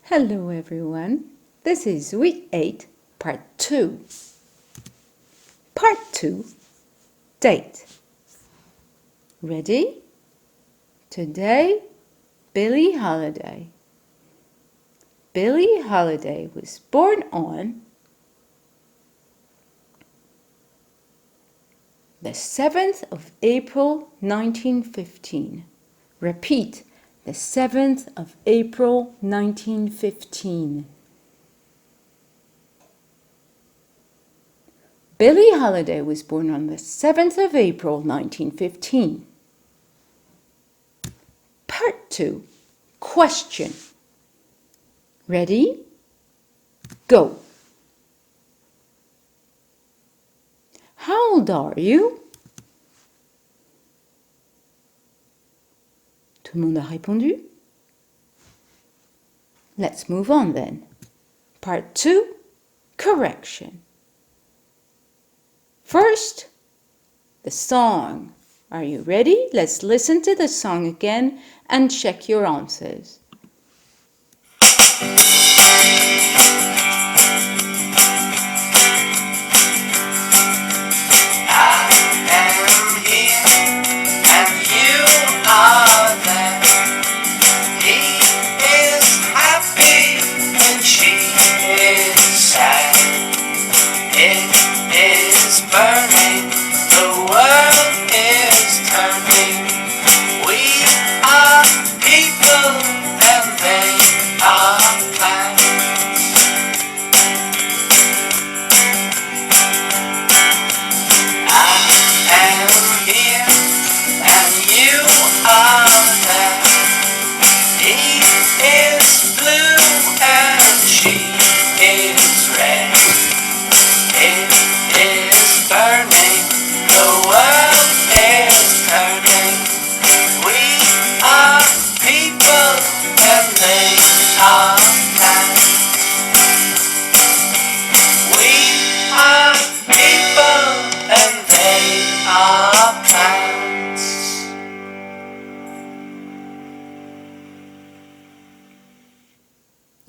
Hello everyone, this is week 8, part 2. Part 2, date. Ready? Today, Billie Holiday. Billie Holiday was born on the 7th of April 1915. Repeat, the 7th of April 1915. Billie Holiday was born on the 7th of April 1915. Part 2. Question. Ready? Go. How old are you? Tout le monde a répondu? Let's move on then. Part 2. Correction. First, the song. Are you ready? Let's listen to the song again and check your answers.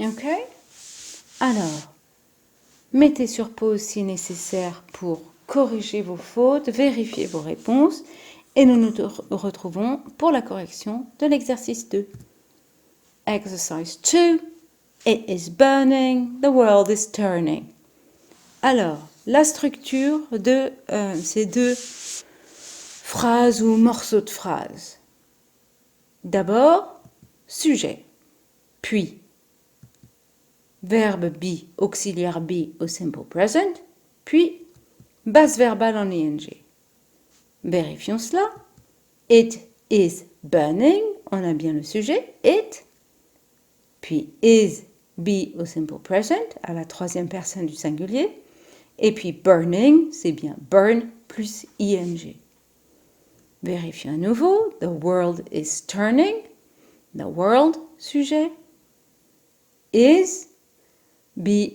Ok? Alors, mettez sur pause si nécessaire pour corriger vos fautes, vérifier vos réponses et nous nous retrouvons pour la correction de l'exercice 2. Exercise 2. It is burning, the world is turning. Alors, la structure de ces deux phrases ou morceaux de phrases. D'abord, sujet, puis verbe be, auxiliaire be au simple present, puis base verbale en ing. Vérifions cela. It is burning, on a bien le sujet, it, puis is, be au simple present, à la troisième personne du singulier, et puis burning, c'est bien burn plus ing. Vérifions à nouveau. The world is turning, the world, sujet, is, be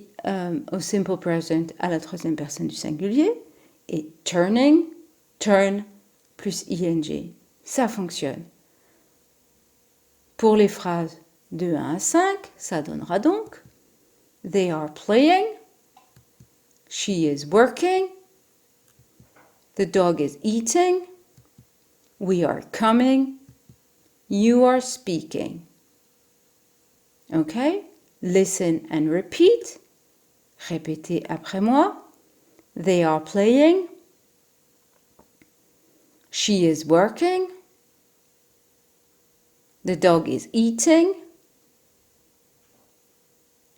au simple present à la troisième personne du singulier et turning, turn plus ing. Ça fonctionne. Pour les phrases de 1 à 5, ça donnera donc They are playing, she is working, the dog is eating, we are coming, you are speaking. Okay? Listen and repeat. Répétez après moi. They are playing. She is working. The dog is eating.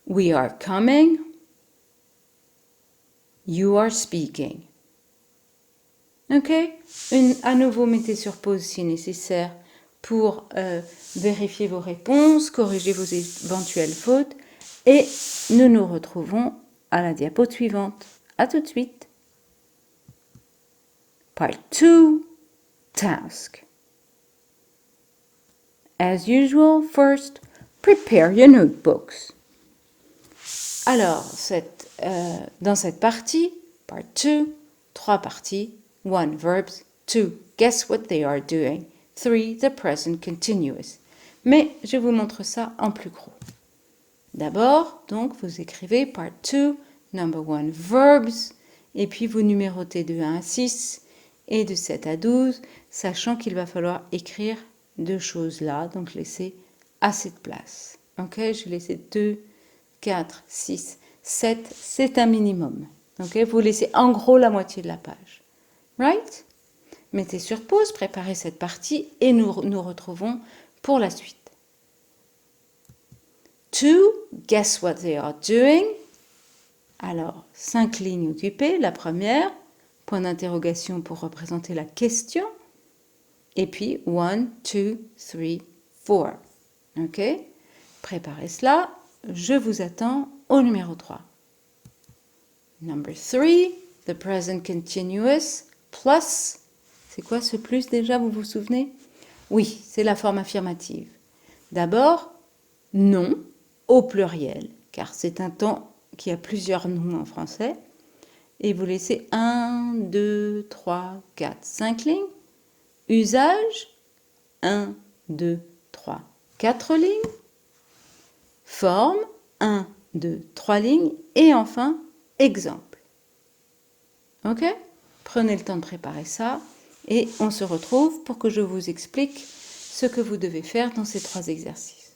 We are coming. You are speaking. Ok? À nouveau, mettez sur pause si nécessaire pour vérifier vos réponses, corriger vos éventuelles fautes et nous nous retrouvons à la diapo suivante. À tout de suite. Part 2, task. As usual, first, prepare your notebooks. Alors, dans cette partie, part 2, 3 parties, 1 verbs, 2 guess what they are doing, 3 the present continuous. Mais je vous montre ça en plus gros. D'abord, donc, vous écrivez part 2, number 1, verbs, et puis vous numérotez de 1 à 6 et de 7 à 12, sachant qu'il va falloir écrire deux choses là, donc laissez assez de place. Ok, je vais laisser 2, 4, 6, 7, c'est un minimum. Ok, vous laissez en gros la moitié de la page. Right? Mettez sur pause, préparez cette partie et nous nous retrouvons pour la suite. To, guess what they are doing. Alors, 5 lignes occupées, la première, point d'interrogation pour représenter la question, et puis 1, 2, 3, 4. Ok? Préparez cela, je vous attends au numéro 3. Number 3, the present continuous plus. C'est quoi ce plus déjà, vous vous souvenez? Oui, c'est la forme affirmative. D'abord, non au pluriel, car c'est un temps qui a plusieurs noms en français. Et vous laissez 1, 2, 3, 4, 5 lignes. Usage, 1, 2, 3, 4 lignes. Forme, 1, 2, 3 lignes. Et enfin, exemple. Ok? Prenez le temps de préparer ça et on se retrouve pour que je vous explique ce que vous devez faire dans ces 3 exercices.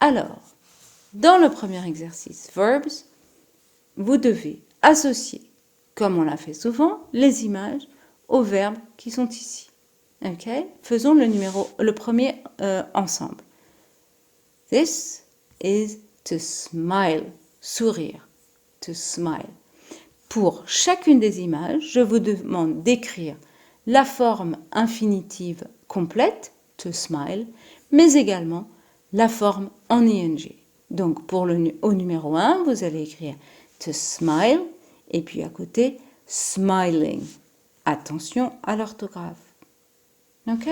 Alors, dans le premier exercice, verbs, vous devez associer, comme on l'a fait souvent, les images aux verbes qui sont ici. Ok? Faisons le premier ensemble. This is to smile, sourire, to smile. Pour chacune des images, je vous demande d'écrire la forme infinitive complète, to smile, mais également la forme en ing. Donc au numéro 1, vous allez écrire to smile et puis à côté smiling. Attention à l'orthographe. Ok?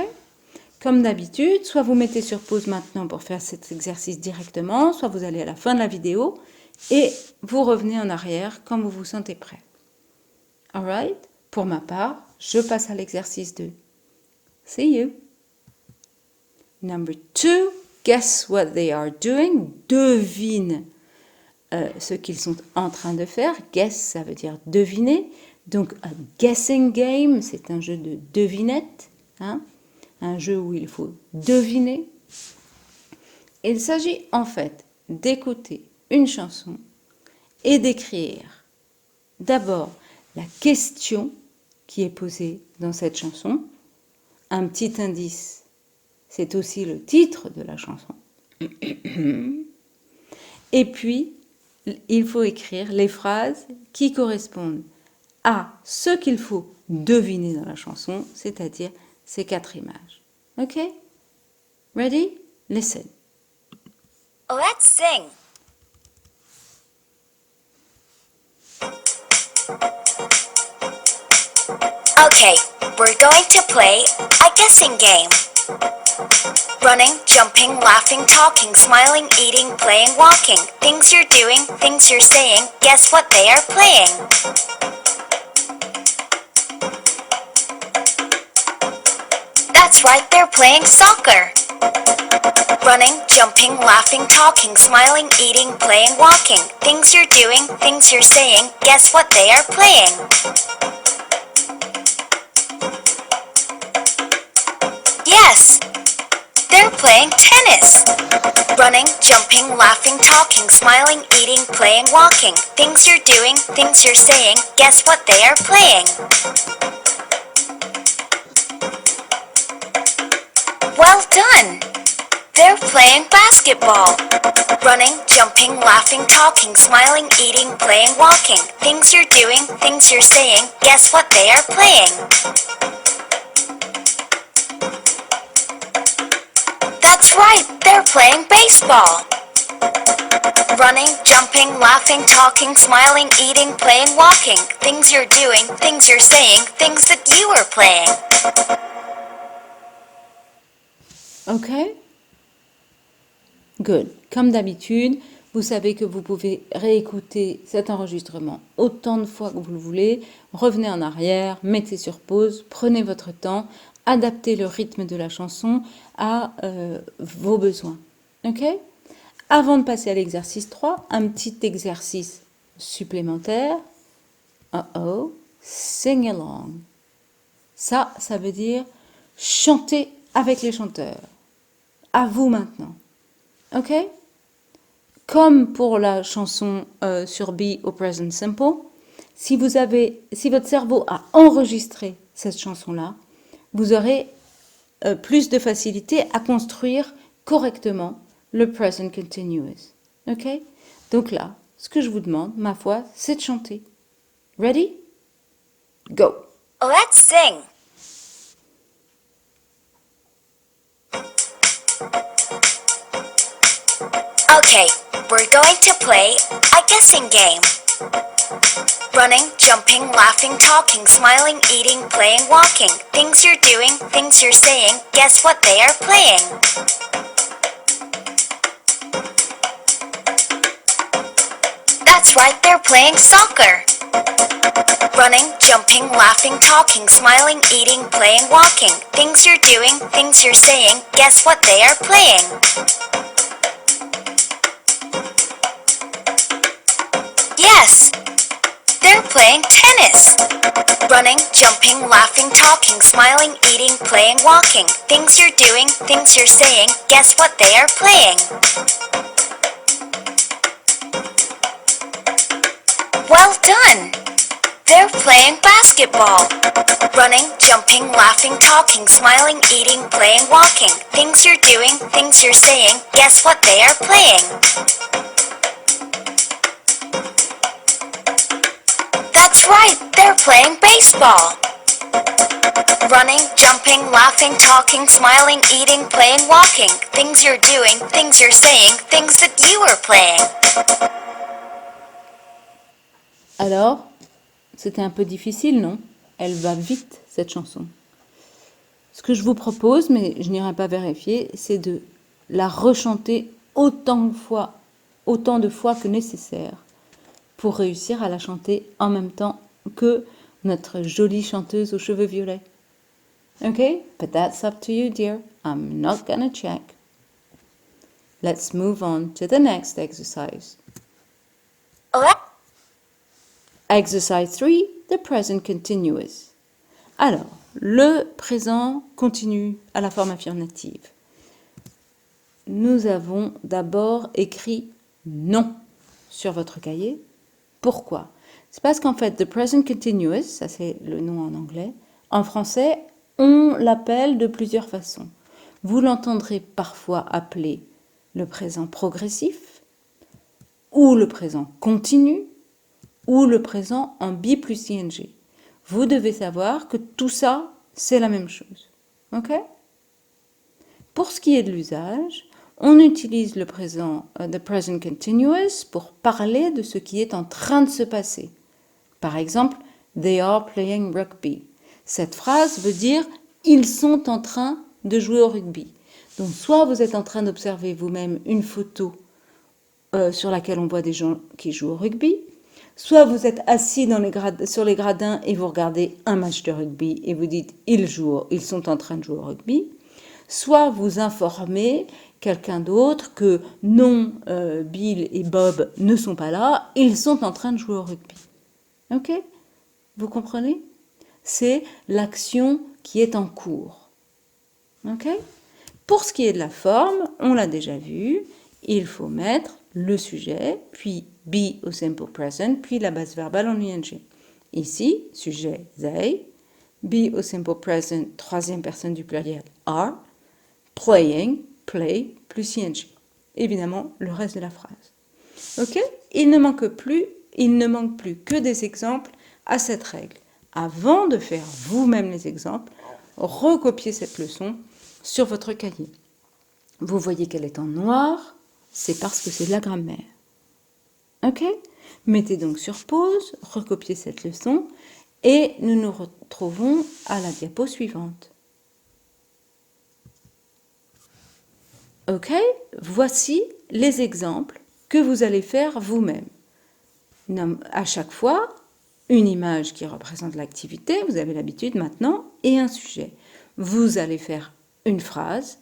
Comme d'habitude, soit vous mettez sur pause maintenant pour faire cet exercice directement, soit vous allez à la fin de la vidéo et vous revenez en arrière quand vous vous sentez prêt. Alright? Pour ma part, je passe à l'exercice 2. See you. Number 2, guess what they are doing. Devine ce qu'ils sont en train de faire. Guess, ça veut dire deviner. Donc, un guessing game, c'est un jeu de devinette. Hein? Un jeu où il faut deviner. Il s'agit en fait d'écouter une chanson et d'écrire d'abord la question qui est posée dans cette chanson. Un petit indice, c'est aussi le titre de la chanson. Et puis, il faut écrire les phrases qui correspondent à ce qu'il faut deviner dans la chanson, c'est-à-dire ces 4 images. Ok? Ready? Listen. Let's sing. Okay, we're going to play a guessing game. Running, jumping, laughing, talking, smiling, eating, playing, walking. Things you're doing, things you're saying, guess what they are playing? That's right, they're playing soccer. Running, jumping, laughing, talking, smiling, eating, playing, walking. Things you're doing, things you're saying, guess what they are playing? Yes, they're playing tennis. Running, jumping, laughing, talking, smiling, eating, playing, walking. Things you're doing, things you're saying, guess what they are playing? Well done! They're playing basketball. Running, jumping, laughing, talking, smiling, eating, playing, walking. Things you're doing, things you're saying, guess what they are playing? That's right, they're playing baseball. Running, jumping, laughing, talking, smiling, eating, playing, walking. Things you're doing, things you're saying, things that you are playing. Ok? Good. Comme d'habitude, vous savez que vous pouvez réécouter cet enregistrement autant de fois que vous le voulez. Revenez en arrière, mettez sur pause, prenez votre temps, adaptez le rythme de la chanson à vos besoins. Ok? Avant de passer à l'exercice 3, un petit exercice supplémentaire. Sing along. Ça veut dire chanter avec les chanteurs. À vous maintenant. Ok? Comme pour la chanson sur Be au Present Simple, si votre cerveau a enregistré cette chanson-là, vous aurez plus de facilité à construire correctement le Present Continuous. Ok? Donc là, ce que je vous demande, ma foi, c'est de chanter. Ready? Go! Let's sing. Okay, we're going to play a guessing game. Running, jumping, laughing, talking, smiling, eating, playing, walking. Things you're doing, things you're saying, guess what they are playing? That's right, they're playing soccer. Running, jumping, laughing, talking, smiling, eating, playing, walking. Things you're doing, things you're saying, guess what they are playing? Yes! They're playing tennis. Running, jumping, laughing, talking, smiling, eating, playing, walking. Things you're doing, things you're saying, guess what they are playing? Well done! They're playing basketball. Running, jumping, laughing, talking, smiling, eating, playing, walking. Things you're doing, things you're saying, guess what they are playing? That's right, they're playing baseball. Running, jumping, laughing, talking, smiling, eating, playing, walking. Things you're doing, things you're saying, things that you are playing. Alors, c'était un peu difficile, non? Elle va vite, cette chanson. Ce que je vous propose, mais je n'irai pas vérifier, c'est de la rechanter autant de fois que nécessaire pour réussir à la chanter en même temps que notre jolie chanteuse aux cheveux violets. Okay? But that's up to you, dear. I'm not gonna check. Let's move on to the next exercise. Exercise 3, the present continuous. Alors, le présent continu à la forme affirmative. Nous avons d'abord écrit non sur votre cahier. Pourquoi? C'est parce qu'en fait, the present continuous, ça c'est le nom en anglais, en français, on l'appelle de plusieurs façons. Vous l'entendrez parfois appeler le présent progressif, ou le présent continu, ou le présent en be plus ing. Vous devez savoir que tout ça, c'est la même chose. Ok? Pour ce qui est de l'usage, on utilise le présent, the present continuous, pour parler de ce qui est en train de se passer. Par exemple, they are playing rugby. Cette phrase veut dire ils sont en train de jouer au rugby. Donc, soit vous êtes en train d'observer vous-même une photo sur laquelle on voit des gens qui jouent au rugby, soit vous êtes assis sur les gradins et vous regardez un match de rugby et vous dites ils sont en train de jouer au rugby, soit vous informez quelqu'un d'autre que non, Bill et Bob ne sont pas là, ils sont en train de jouer au rugby. Ok? Vous comprenez? C'est l'action qui est en cours. Ok? Pour ce qui est de la forme, on l'a déjà vu, il faut mettre le sujet, puis be au simple present, puis la base verbale en ing. Ici, sujet they, be au simple present, troisième personne du pluriel are, playing, play, plus ing. Évidemment, le reste de la phrase. Ok? Il ne manque plus que des exemples à cette règle. Avant de faire vous-même les exemples, recopiez cette leçon sur votre cahier. Vous voyez qu'elle est en noir, c'est parce que c'est de la grammaire. Ok? Mettez donc sur pause, recopiez cette leçon et nous nous retrouvons à la diapo suivante. Ok? Voici les exemples que vous allez faire vous-même. À chaque fois, une image qui représente l'activité, vous avez l'habitude maintenant, et un sujet. Vous allez faire une phrase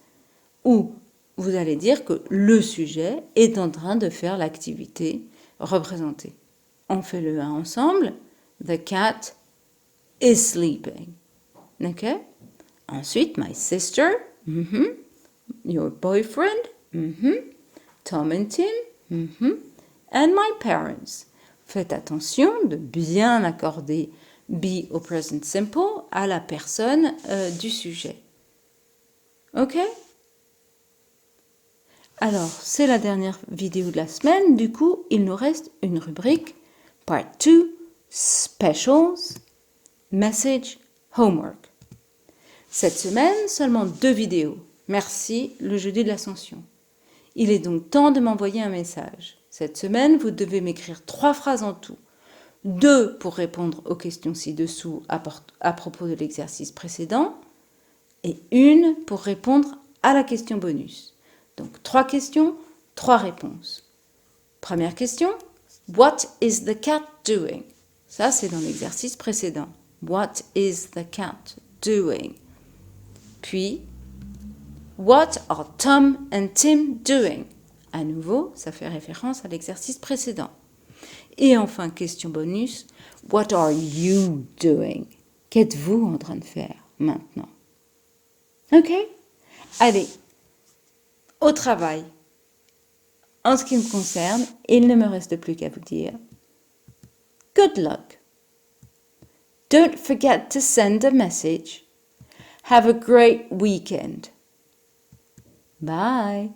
où vous allez dire que le sujet est en train de faire l'activité représentée. On fait le 1 ensemble. The cat is sleeping. Ok? Ensuite, my sister. Your boyfriend. Tom and Tim. And my parents. Faites attention de bien accorder be au present simple à la personne du sujet. Ok? Alors, c'est la dernière vidéo de la semaine. Du coup, il nous reste une rubrique Part 2, Specials, Message, Homework. Cette semaine, seulement 2 vidéos. Merci, le jeudi de l'Ascension. Il est donc temps de m'envoyer un message. Cette semaine, vous devez m'écrire 3 phrases en tout. 2 pour répondre aux questions ci-dessous à propos de l'exercice précédent et 1 pour répondre à la question bonus. Donc 3 questions, 3 réponses. Première question, what is the cat doing? Ça, c'est dans l'exercice précédent. What is the cat doing? Puis, what are Tom and Tim doing? À nouveau, ça fait référence à l'exercice précédent. Et enfin, question bonus, what are you doing? Qu'êtes-vous en train de faire maintenant? Ok? Allez, au travail. En ce qui me concerne, il ne me reste plus qu'à vous dire good luck. Don't forget to send a message. Have a great weekend. Bye.